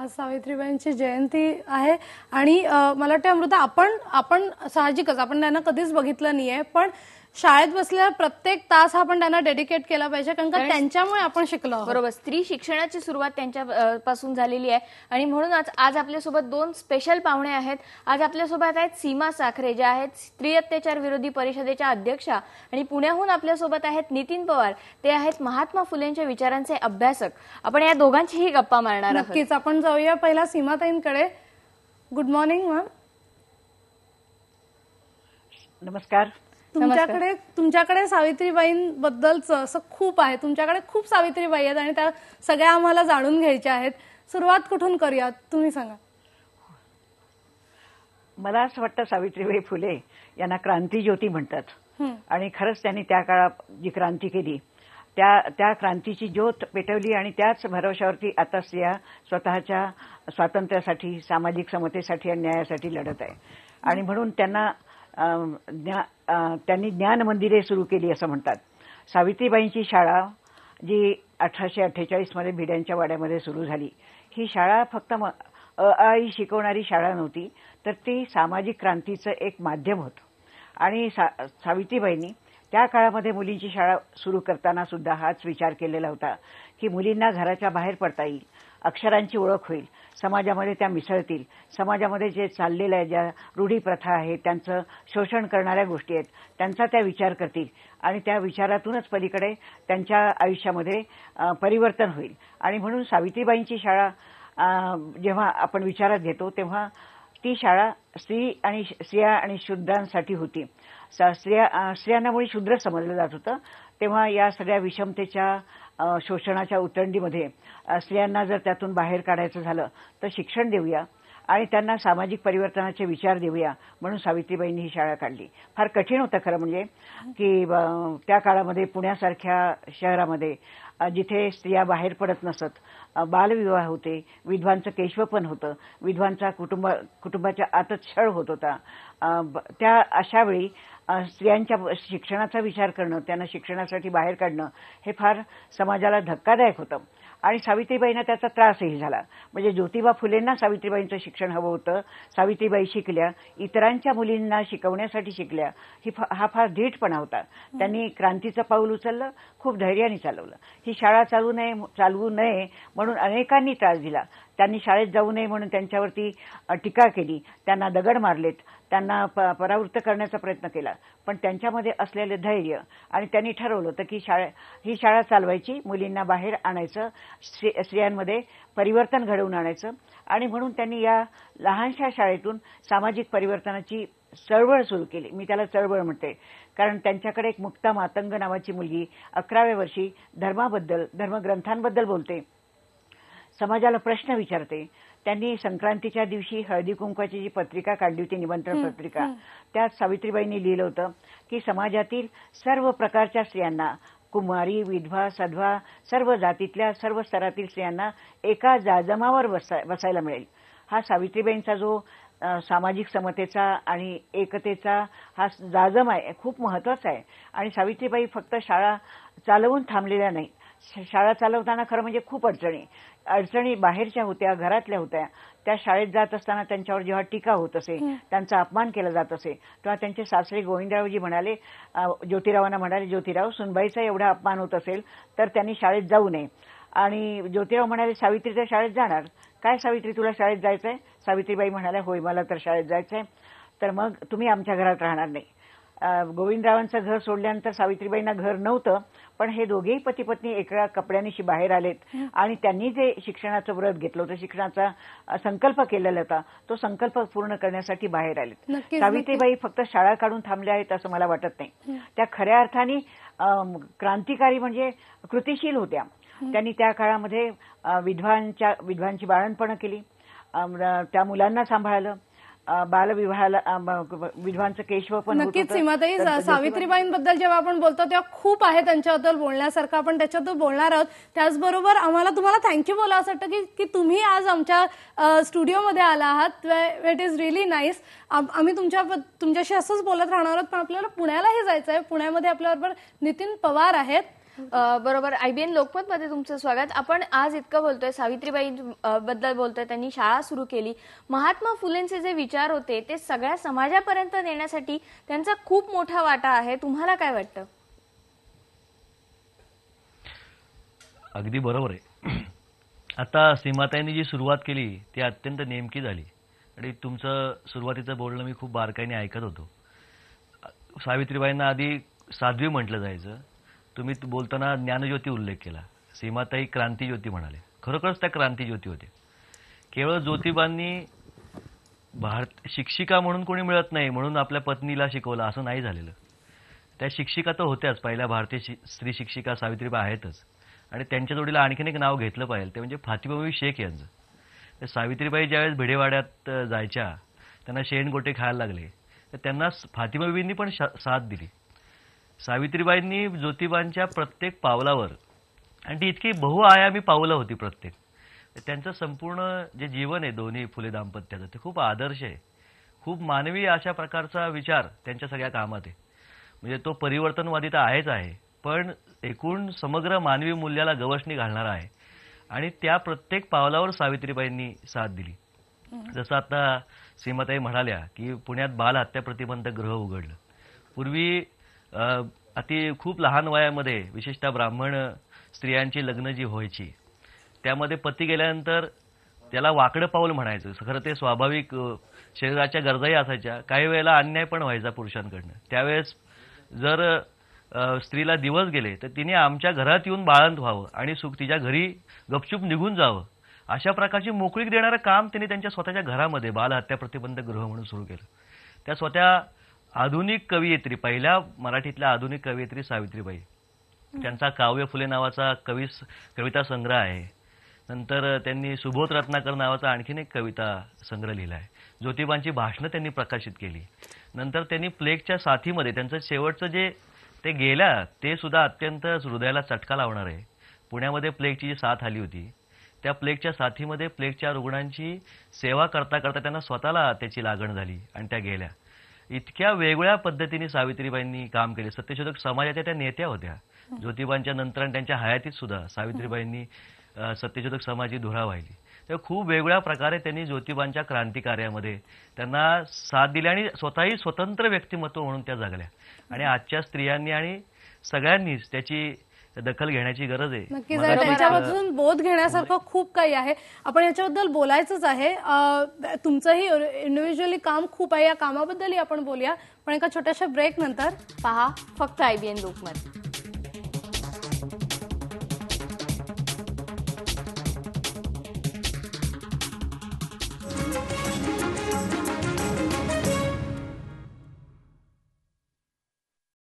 आज सावित्रीबाईंची जयंती आहे आणि मला वाटतं अमृता आपण साहजिकच आपण त्यांना कधीच बघितलं नाहीये, पण शाळेत बसलेला प्रत्येक तास आपण त्यांना डेडिकेट केला पाहिजे, कारण का त्यांच्यामुळे आपण शिकलो आहोत. बरोबर, स्त्री शिक्षणाची सुरुवात त्यांच्या पासून झालेली आहे आणि म्हणूनच आज आपल्यासोबत दोन स्पेशल पाहुणे आहेत. आज आपल्यासोबत आहेत सीमा साखरे, ज्या आहेत स्त्री अत्याचार विरोधी परिषदेच्या अध्यक्षा, आणि पुण्याहून आपल्यासोबत आहेत नितीन पवार, ते आहेत महात्मा फुलेंच्या विचारांचे अभ्यासक. आपण या दोघांचीही गप्पा मारणार आहोत. नक्कीच. आपण जाऊया पहिला सीमाताईंकडे. Good morning ma'am. नमस्कार. तुमच्याकडे सावित्रीबाईंबद्दलच असं खूप आहे, तुमच्याकडे खूप सावित्रीबाई आहेत आणि त्या सगळ्या आम्हाला जाणून घ्यायच्या आहेत. सुरुवात कुठून करूया तुम्ही सांगा. मला असं वाटतं सावित्रीबाई फुले यांना क्रांतिज्योती म्हणतात आणि खरंच त्यांनी त्या काळात जी क्रांती केली त्या क्रांतीची ज्योत पेटवली आणि त्याच भरवशावरती आता स्त्रिया स्वतःच्या स्वातंत्र्यासाठी, सामाजिक समतेसाठी आणि न्यायासाठी लढत आहे. आणि म्हणून त्यांनी ज्ञान मंदिरे सुरू केली असं म्हणतात. सावित्रीबाईंची शाळा जी 1848 मध्ये भिड्यांच्या वाड्यामध्ये सुरू झाली, ही शाळा फक्त आई शिकवणारी शाळा नव्हती, तर ती सामाजिक क्रांतीचं एक माध्यम होतं. आणि सावित्रीबाईंनी त्या काळामध्ये मुलींची शाळा सुरू करताना सुद्धा हाच विचार केलेला होता की मुलींना घराच्या बाहेर पडता येईल, अक्षरांची ओळख होईल, समाजामध्ये त्या मिसळतील, समाजामध्ये जे चाललेलं आहे, ज्या रूढी प्रथा आहेत, त्यांचं शोषण करणाऱ्या गोष्टी आहेत, त्यांचा त्या विचार करतील आणि त्या विचारातूनच पलीकडे त्यांच्या आयुष्यामध्ये परिवर्तन होईल. आणि म्हणून सावित्रीबाईंची शाळा जेव्हा आपण विचारात घेतो तेव्हा ती शाळा स्त्रिया आणि शूद्रांसाठी होती. स्त्रियांना मुळी शूद्र समजलं जात होतं. तेव्हा या सगळ्या विषमतेच्या शोषणाच्या उतरंडीमध्ये स्त्रियांना जर त्यातून बाहेर काढायचं झालं तर शिक्षण देऊया आणि त्यांना सामाजिक परिवर्तनाचे विचार देऊया म्हणून सावित्रीबाईंनी ही शाळा काढली. फार कठीण होतं खरं म्हणजे की त्या काळामध्ये पुण्यासारख्या शहरामध्ये जिथे स्त्रिया बाहेर पडत नसत, बालविवाह होते, विधवांचं केशवपन होतं, विधवांचा कुटुंबाच्या आतच छळ होत होता. त्या अशा वेळी स्त्रियांच्या शिक्षणाचा विचार करणं, त्यांना शिक्षणासाठी बाहेर काढणं हे फार समाजाला धक्कादायक होतं. आणि सावित्रीबाईंना त्याचा त्रासही झाला. म्हणजे ज्योतिबा फुलेंना सावित्रीबाईंचं शिक्षण हवं होतं, सावित्रीबाई शिकल्या, इतरांच्या मुलींना शिकवण्यासाठी शिकल्या, हा फार धीटपणा होता. त्यांनी क्रांतीचं पाऊल उचललं, खूप धैर्याने चालवलं. ही शाळा चालवू नये म्हणून अनेकांनी त्रास दिला. त्यांनी शाळेत जाऊ नये म्हणून त्यांच्यावरती टीका केली, त्यांना दगड मारलेत, त्यांना परावृत्त करण्याचा प्रयत्न केला. पण त्यांच्यामध्ये असलेले धैर्य आणि त्यांनी ठरवलं होतं की ही शाळा चालवायची, मुलींना बाहेर आणायचं, स्त्रियांमध्ये परिवर्तन घडवून आणायचं. आणि म्हणून त्यांनी या लहानशा शाळेतून सामाजिक परिवर्तनाची चळवळ सुरू केली. मी त्याला चळवळ म्हणते कारण त्यांच्याकडे एक मुक्ता मातंग नावाची मुलगी 11व्या वर्षी धर्मग्रंथांबद्दल बोलते, समाजाला प्रश्न विचारते. त्यांनी संक्रांतीच्या दिवशी हळदी कुंकवाची जी पत्रिका काढली होती, निमंत्रण पत्रिका, त्यात सावित्रीबाईंनी लिहिलं होतं की समाजातील सर्व प्रकारच्या स्त्रियांना, कुमारी, विधवा, सधवा, सर्व जातीतल्या सर्व स्तरातील स्त्रियांना एका जाजमावर बसायला मिळेल. हा सावित्रीबाईंचा जो सामाजिक समतेचा आणि एकतेचा हा जाजम आहे, खूप महत्वाचा आहे. आणि सावित्रीबाई फक्त शाळा चालवून थांबलेल्या नाही. शाळा चालवताना खरं म्हणजे खूप अडचणी बाहेरच्या होत्या, घरातल्या होत्या. त्या शाळेत जात असताना त्यांच्यावर जेव्हा टीका होत असे, त्यांचा अपमान केला जात असे, तेव्हा त्यांचे सासरे गोविंदरावजी म्हणाले, ज्योतिरावांना म्हणाले, ज्योतिराव, सुनबाईचा एवढा अपमान होत असेल तर त्यांनी शाळेत जाऊ नये. आणि ज्योतिराव म्हणाले, सावित्री तर शाळेत जाणार. काय सावित्री, तुला शाळेत जायचंय? सावित्रीबाई म्हणाल्या, होय, मला तर शाळेत जायचंय. तर मग तुम्ही आमच्या घरात राहणार नाही. गोविंदरावांचं घर सोडल्यानंतर सावित्रीबाईंना घर नव्हतं, पण हे दोघेही पती पत्नी एका कपड्यानिशी बाहेर आलेत आणि त्यांनी जे शिक्षणाचं व्रत घेतलं होतं, शिक्षणाचा संकल्प केलेला होता, तो संकल्प पूर्ण करण्यासाठी बाहेर आलेत. सावित्रीबाई फक्त शाळा काढून थांबल्या आहेत असं मला वाटत नाही. त्या खऱ्या अर्थाने क्रांतिकारी म्हणजे कृतिशील होत्या. त्यांनी त्या काळामध्ये विधवांची बाळंतपणं केली, त्या मुलांना सांभाळलं, बालविवाहाला विधवांचं केशवपन. नक्कीच सीमाताई, सावित्रीबाईंबद्दल जेव्हा आपण बोलतो तेव्हा खूप आहे त्यांच्याबद्दल बोलण्यासारखं, आपण त्याच्यातून बोलणार आहोत. त्याचबरोबर आम्हाला तुम्हाला थँक्यू बोला असं वाटतं की तुम्ही आज आमच्या स्टुडिओमध्ये आला आहात. It is really nice. आम्ही तुमच्याशी असंच बोलत राहणार आहोत, पण आपल्याला पुण्यालाही जायचं आहे. पुण्यामध्ये आपल्याबरोबर नितीन पवार आहेत. बरोबर. IBN लोकमत मध्ये तुमचं स्वागत. आपण आज इतकं बोलतोय, सावित्रीबाई बद्दल बोलतोय, त्यांनी शाळा सुरू केली. महात्मा फुलेंचे जे विचार होते ते सगळ्या समाजापर्यंत नेण्यासाठी त्यांचा खूप मोठा वाटा आहे. तुम्हाला काय वाटतं? अगदी बरोबर आहे. आता सीमाताईंनी जी सुरुवात केली ती अत्यंत नेमकी झाली आणि तुमचं सुरुवातीचं बोलणं मी खूप बारकाईने ऐकत होतो. सावित्रीबाईंना आधी साध्वी म्हटलं जायचं. तुम्ही बोलताना ज्ञानज्योती उल्लेख केला. सीमाताई क्रांतीज्योती म्हणाले. खरोखरच त्या क्रांतीज्योती होते. केवळ ज्योतिबांनी शिक्षिका म्हणून कोणी मिळत नाही म्हणून आपल्या पत्नीला शिकवलं असं नाही झालेलं. त्या शिक्षिका तर होत्याच. पहिल्या भारतीय स्त्री शिक्षिका सावित्रीबाई आहेतच. आणि त्यांच्या जोडीला आणखीन एक नाव घेतलं पाहिजे ते म्हणजे फातिमा शेख यांचं. सावित्रीबाई ज्यावेळेस भिडेवाड्यात जायच्या, त्यांना शेणगोटे खायला लागले, तर त्यांना फातिमाबींनी पण साथ दिली. सावित्रीबाईंनी ज्योतिबांच्या प्रत्येक पावलावर, आणि ती इतकी बहुआयामी पावलं होती प्रत्येक, त्यांचं संपूर्ण जे जीवन आहे दोन्ही फुले दाम्पत्याचं ते खूप आदर्श आहे. खूप मानवी अशा प्रकारचा विचार त्यांच्या सगळ्या कामात आहे. म्हणजे तो परिवर्तनवादी तर आहेच आहे, पण एकूण समग्र मानवी मूल्याला गवसणी घालणारा आहे. आणि त्या प्रत्येक पावलावर सावित्रीबाईंनी साथ दिली. जसं आता सीमाताई म्हणाल्या की पुण्यात बाल हत्या प्रतिबंधक गृह उघडलं. पूर्वी खूप लहान वयामध्ये विशेषतः ब्राह्मण स्त्रियांची लग्न जी व्हायची त्यामध्ये पती गेल्यानंतर त्याला वाकडं पाऊल म्हणायचं. खरं ते स्वाभाविक शरीराच्या गरजाही असायच्या. काही वेळेला अन्याय पण व्हायचा पुरुषांकडनं. त्यावेळेस जर स्त्रीला दिवस गेले तर तिने आमच्या घरात येऊन बाळंत व्हावं आणि तिच्या घरी गपचूप निघून जावं अशा प्रकारची मोकळीक देणारं काम त्यांनी त्यांच्या स्वतःच्या घरामध्ये बाल हत्या प्रतिबंधक गृह म्हणून सुरू केलं. त्या स्वतः आधुनिक कवयित्री, पहिल्या मराठीतल्या आधुनिक कवयित्री सावित्रीबाई. त्यांचा काव्य फुले नावाचा कविता संग्रह आहे. नंतर त्यांनी सुबोध रत्नाकर नावाचा आणखीन एक कविता संग्रह लिहिला आहे. ज्योतिबांची भाषणं त्यांनी प्रकाशित केली. नंतर त्यांनी प्लेगच्या साथीमध्ये त्यांचं शेवटचं जे ते गेल्या ते सुद्धा अत्यंत हृदयाला चटका लावणार आहे. पुण्यामध्ये प्लेगची जी साथ आली होती त्या प्लेगच्या साथीमध्ये प्लेगच्या रुग्णांची सेवा करता करता त्यांना स्वतःला त्याची लागण झाली आणि त्या गेल्या. इतक्या वेगळ्या पद्धतीने सावित्रीबाईंनी काम केले. सत्यशोधक समाजाच्या त्या नेत्या होत्या. ज्योतिबांच्या नंतर आणि त्यांच्या हयातीत सुद्धा सावित्रीबाईंनी सत्यशोधक समाजाची धुरा वाहिली. तर खूप वेगळ्या प्रकारे त्यांनी ज्योतिबांच्या क्रांती कार्यामध्ये त्यांना साथ दिली आणि स्वतःही स्वतंत्र व्यक्तिमत्व म्हणून त्या जगल्या. आणि आजच्या स्त्रियांनी आणि सगळ्यांनीच त्याची दखल घेण्याची गरज आहे. नक्कीच त्यांच्यापासून बोध घेण्यासारखं खूप काही आहे. आपण याच्याबद्दल बोलायचंच आहे. तुमचंही इंडिव्हिज्युअली काम खूप आहे. या कामाबद्दलही आपण बोलूया, पण एका छोट्याशा ब्रेक नंतर. पहा फक्त IBN लोकमत.